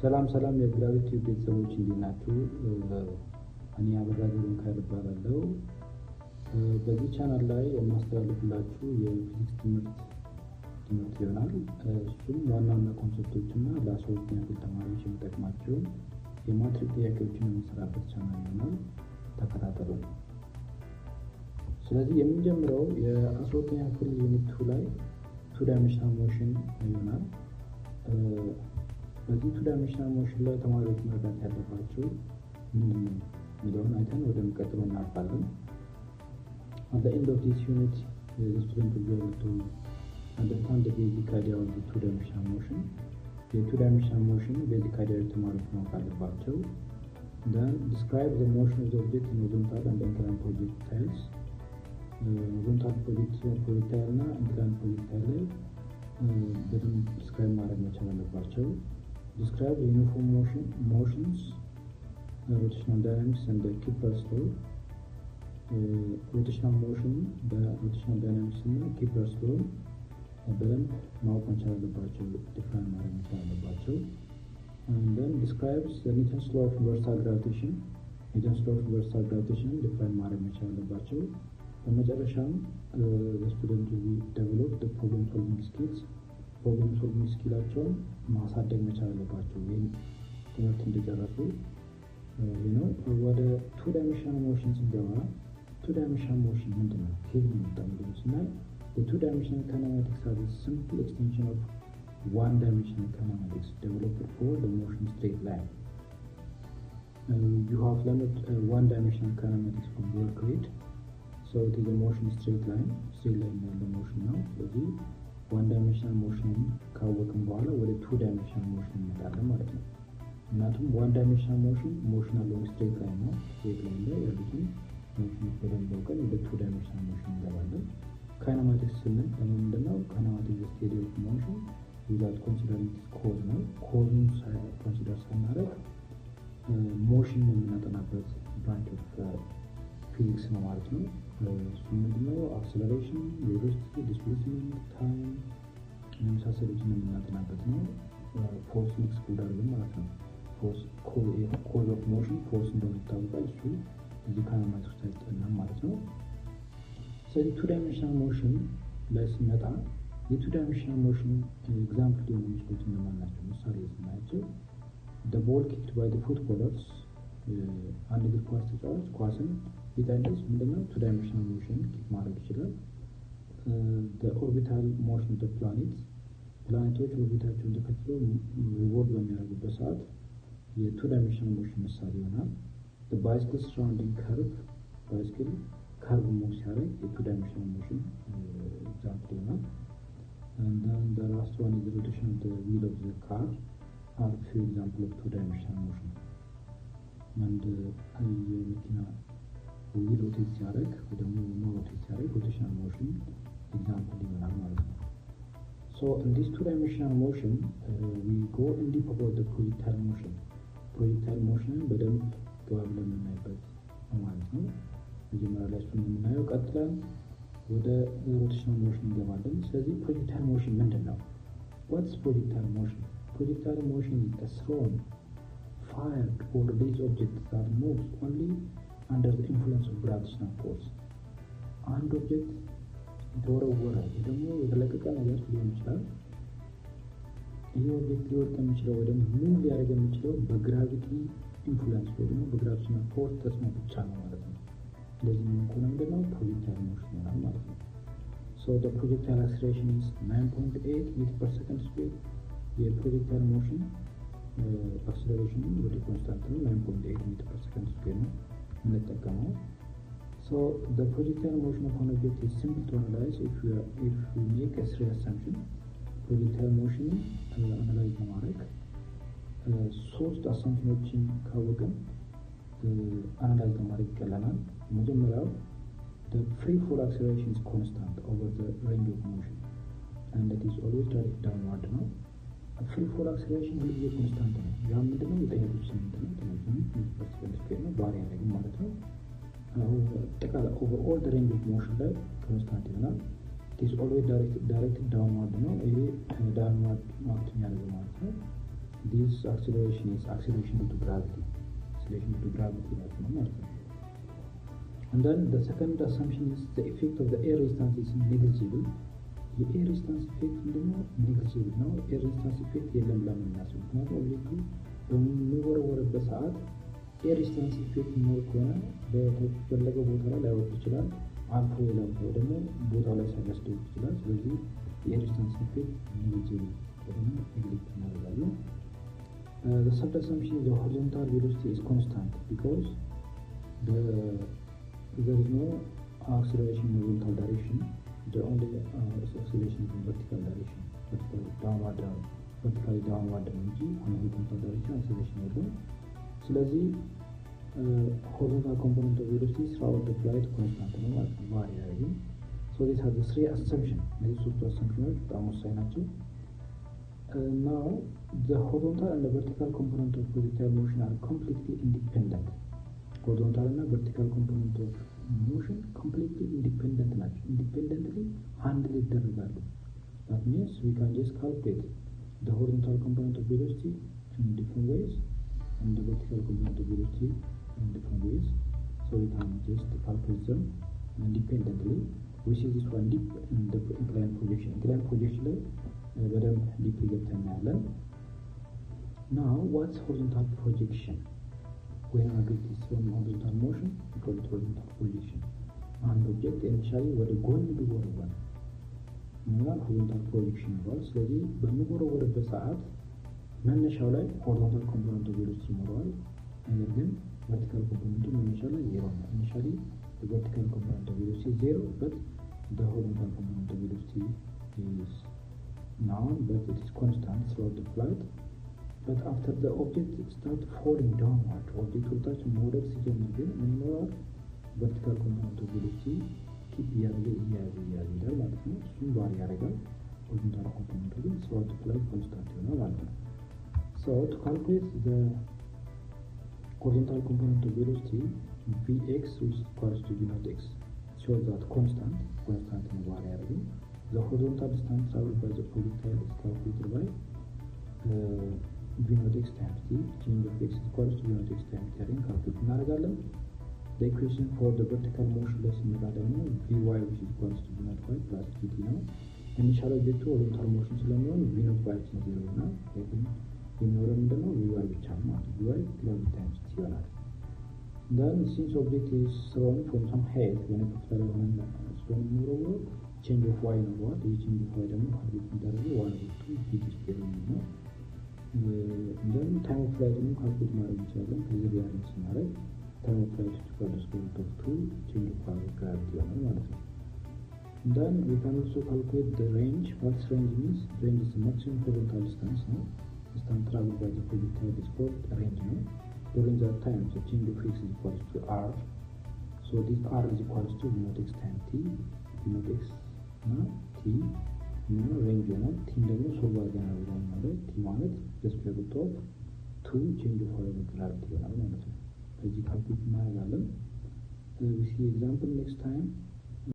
ሰላም ሰላም የግራቪቲ ቤተሰቦች እንዴት ናችሁ? እኔ አበራገሩን ካይባላለሁ። በዚህ ቻናል ላይ የማስተላልፍላችሁ የፊዚክስ ትምህርት ይሆናል። እሱም ዋና ዋና ኮንሰፕቶች እና ለ12ኛ ክፍል ተማሪዎች የሚጠቅማቸውን የማትሪክ ጥያቄዎችን የምንሰራበት ቻናል ይሆናል። ተከታተሉ። ስለዚህ የምንጀምረው የ12ኛ ክፍል ዩኒት 2 ላይ ቱ ዳይሜንሽናል ሞሽን ይሆናል። በዚህ ቱ ዳይሜንሽናል ሞሽን ላይ ተማሪዎች መረዳት ያለባቸው ምንድን ነው የሚለውን አይተን ወደሚቀጥለው እናልፋለን። At the end of this unit, the student will be able to understand the basic idea of the two-dimensional motion. The two-dimensional motion basic idea ተማሪዎች ማወቅ አለባቸው። Then describe the motion of the object in horizontal and inclined projectiles. horizontal projectile እና inclined projectile ላይ በደንብ describe ማድረግ መቻል አለባቸው። Describe the uniform motions, rotational dynamics and the Kepler's law. rotational motion, rotational dynamics እና Kepler's law በደንብ ማወቅ መቻል አለባቸው፣ define ማድረግ መቻል አለባቸው። And then describes the Newton's law of universal gravitation. Newton's law of universal gravitation define ማድረግ መቻል አለባቸው። በመጨረሻም the student will develop the problem solving skills. ፕሮብለም ሶልቪንግ ስኪላቸውን ማሳደግ መቻል አለባቸው። ይህን ትምህርት እንደጨረሱ ነው። ወደ ቱ ዳይሜንሽናል ሞሽን ስንገባ ቱ ዳይሜንሽናል ሞሽን ምንድን ነው? ከየት ነው የመጣው የሚለውን ስናይ ቱ ዳይሜንሽናል ካይናማቲክስ አር ሲምፕል ኤክስቴንሽን ኦፍ ዋን ዳይሜንሽናል ካይናማቲክስ ዴቨሎፕድ ፎር ዘ ሞሽን ስትሬት ላይን። you have learned one dimensional kinematics from your grade, so it is a motion straight line ያለ ሞሽን ነው። ስለዚህ ዋን ዳይሜንሽናል ሞሽን ካወቅን በኋላ ወደ ቱ ዳይሜንሽናል ሞሽን እንመጣለን ማለት ነው። ምክንያቱም ዋን ዳይሜንሽናል ሞሽን አለው ስትሬት ላይን ነው። ስትሬት ላይን ላይ ያሉትን ሞሽኖች በደንብ አውቀን ወደ ቱ ዳይሜንሽናል ሞሽን እንገባለን። ካይናማቲክስ ስንል ምንድነው? ካይናማቲክስ ስቴዲ ኦፍ ሞሽን ዊዛውት ኮንሲደሪንግ ኮዝ ነው። ኮዙን ኮንሲደር ሳናደርግ ሞሽን የምናጠናበት ብራንች ኦፍ ፊዚክስ ነው ማለት ነው። እሱ ምንድነው? አክሰለሬሽን፣ ቬሎሲቲ፣ ዲስፕሌስመንት፣ ታይም የመሳሰሉትን የምናጠናበት ነው። ፎርስ ኤክስክሉድ አድርገን ማለት ነው። ኮዝ ኦፍ ሞሽን ፎርስ እንደሆነ ይታወቃል። እሱ እዚህ ካይናማቲክስ ውስጥ አይጠናም ማለት ነው። ስለዚህ ቱ ዳይሜንሽናል ሞሽን ላይ ስንመጣ የቱ ዳይሜንሽናል ሞሽን ኤግዛምፕል ሊሆኑ የሚችሉት እነማን ናቸው? ምሳሌ ስናያቸው the ball kicked by the footballers፣ አንድ እግር ኳስ ተጫዋች ኳስን ቢጠልዝ ምንድነው? ቱ ዳይሜንሽናል ሞሽን ኪክ ማድረግ ይችላል። the orbital motion of the planets፣ ፕላኔቶች ኦርቢታቸውን ተከትለው ሪቮልቭ በሚያደርጉበት ሰዓት የቱ ዳይሜንሽናል ሞሽን ምሳሌ ይሆናል። the bicycle surrounding curve፣ ባይስክል ከርቭ ሙቭ ሲያደርግ የቱ ዳይሜንሽናል ሞሽን ኤግዛምፕል ይሆናል። and then the last one is the rotation of the wheel of the car are few example of two dimensional motion። አንድ የመኪና ዊል ሮቴት ሲያደርግ ወይ ደግሞ ሮቴት ሲያደርግ ሮቴሽናል ሞሽን ኤግዛምፕል ይሆናል ማለት ነው። So in this two-dimensional motion, we go in deep about the projectile motion. projectile motion በደንብ ገባ ብለን የምናይበት ማለት ነው። መጀመሪያ ላይ እሱን የምናየው፣ ቀጥለን ወደ ሮቴሽናል ሞሽን እንገባለን። ስለዚህ projectile motion ምንድን ነው? What is projectile motion? projectile motion is a thrown, fired or released object that moves only under the influence of gravitational force። አንድ ኦብጀክት የተወረወረ ደግሞ የተለቀቀ ነገር ሊሆን ይችላል። ይህ ኦብጀክት ሊወድቅ የሚችለው ወይ ደግሞ ሙቭ ሊያደርግ የሚችለው በግራቪቲ ኢንፍሉዌንስ ወይ ደግሞ በግራቪታሽናል ፎርስ ተጽዕኖ ብቻ ነው ማለት ነው። ስለዚህ ምን ከሆነ ምንድነው? ፕሮጀክታይል ሞሽን ይሆናል ማለት ነው። So the projectile acceleration is 9.8 meters per second square። የፕሮጀክታይል ሞሽን አክሰለሬሽን ወደ ኮንስታንት ነው፣ 9.8 meters per second square ነው የምንጠቀመው። So the projectile motion of an object is simple to analyze if we make a three assumption። projectile motion analyze ለማድረግ ሶስት አሳምፕሽኖችን ካወቅን አናላይዝ ለማድረግ ይቀላል። መጀመሪያው the free fall acceleration is constant over the range of motion and it is always direct downward ነው። free fall acceleration ሁሉ ጊዜ ኮንስታንት ነው። ያ ምንድነው? የጠየቁት ስምንት ነው። ስለዚህ ነው ባሪ ያደርግ ማለት ነው። ጠቃላ overall the range of motion ላይ ኮንስታንት ይሆናል። it is always directed downward ነው። ይሄ downward ማርክ የሚያደርገው ማለት ነው። this acceleration is acceleration due to gravity. Acceleration due to gravity ማለት ነው ማለት ነው። And then the second assumption is the effect of the air resistance is negligible. የኤር ሬዚስታንስ ኢፌክት ምንድነው? negligible ነው። ኤር ሬዚስታንስ ኢፌክት የለም ብለን የምናስበው ምክንያቱም ኦብጀክቱ በሚወረወርበት ሰዓት ኤር ሬዚስታንስ ኢፌክት ኖር ከሆነ በተፈለገው ቦታ ላይ ላይወርድ ይችላል። አልፎ ለምሳሌ ደግሞ ቦታው ላይ ሳይወስደው ይችላል። ስለዚህ የኤር ሬዚስታንስ ኢፌክት negligible ደግሞ neglect እናደርጋለን። The third assumption is the horizontal velocity is constant because there is no acceleration in horizontal direction. The only acceleration is in vertical direction, vertically downward እንጂ horizontal direction acceleration የለም። ስለዚህ horizontal component of velocity throughout the flight constant ነው ማለት ነው ቫሪ አያደርግም። So these are the three assumptions. እነዚህ ሶስቱ assumptions በጣም ወሳኝ ናቸው። Now the horizontal and the vertical component of projectile motion are completely independent. Horizontal and vertical component of motion completely independent ናቸው። independently handle ይደረጋሉ። That means we can just calculate the horizontal component of velocity in different ways and the vertical component of velocity in different ways. So we can just calculate them independently. We see this one deep in the inclined projection. Inclined projection ላይ በደንብ ዲፕ ገብተን እናያለን። Now what's horizontal projection? When object is from horizontal motion, we call it horizontal projection. አንድ ኦብጀክት ኢኒሻሊ ወደ ጎን ቢወረወር horizontal projection ይባላል። ስለዚህ በሚወረወርበት ሰዓት መነሻው ላይ horizontal component of velocity ይኖረዋል። ነገር ግን vertical component መነሻው ላይ ዜሮ ነው። Initially the vertical component of velocity is zero, but the horizontal component of velocity is known, but it is constant throughout the flight. But after the object starts falling downward, object ወደታች መውረድ ሲጀምር ግን ምን ይኖራል? vertical component of velocity keep እያያዘ ይሄዳል ማለት ነው። እሱም ቫሪ ያደርጋል። horizontal component ግን throughout the flight constant ይሆናል ማለት ነው። So to calculate the horizontal component of velocity, Vx which is equals to v naught x shows that constant ነው ቫሪ ያደርጋል። The horizontal distance traveled by the projectile is calculated by v naught x times t. Change of x is equals to v naught x times t አድርገን ካልኩሌት እናደርጋለን። The equation for the vertical motion ላይ ስንመጣ ደግሞ vy which is equals to v naught y plus gt ነው። ኢኒሻል ኦብጀክቱ horizontal motion ስለሚሆን v naught y ነው ዜሮ እና የሚኖረው ምንድነው vy ብቻ ነው ማለት ነው። vy plus times t ይሆናል። Then since object is thrown from some height when it is thrown ስለሚኖረው change of y ነው ማለት ይህ change of y ደግሞ ካልኩሌት እንዳደረገው 1/2 gt ስኩዌር ነው። then time of flight ነው ካልኩሌት ማድረግ እንችላለን። ከዚህ ጋር ስናደርግ time of flight is equal to √2 change of y gravity ይሆናል ማለት ነው። Then we can also calculate the range. What range means? Range is the maximum horizontal distance. No? Distance traveled by the projectile is called range. No? During that time, the change of x is equal to r. So this r is equal to v naught x times t. v naught x now t now range ነው። t ደግሞ ሶልቭ አድርገን አብረን ማለት t ማለት the square root of 2 change of y gravity ይሆናል ማለት ነው። ከዚህ ካልኩሌት እናደርጋለን። We see example next time.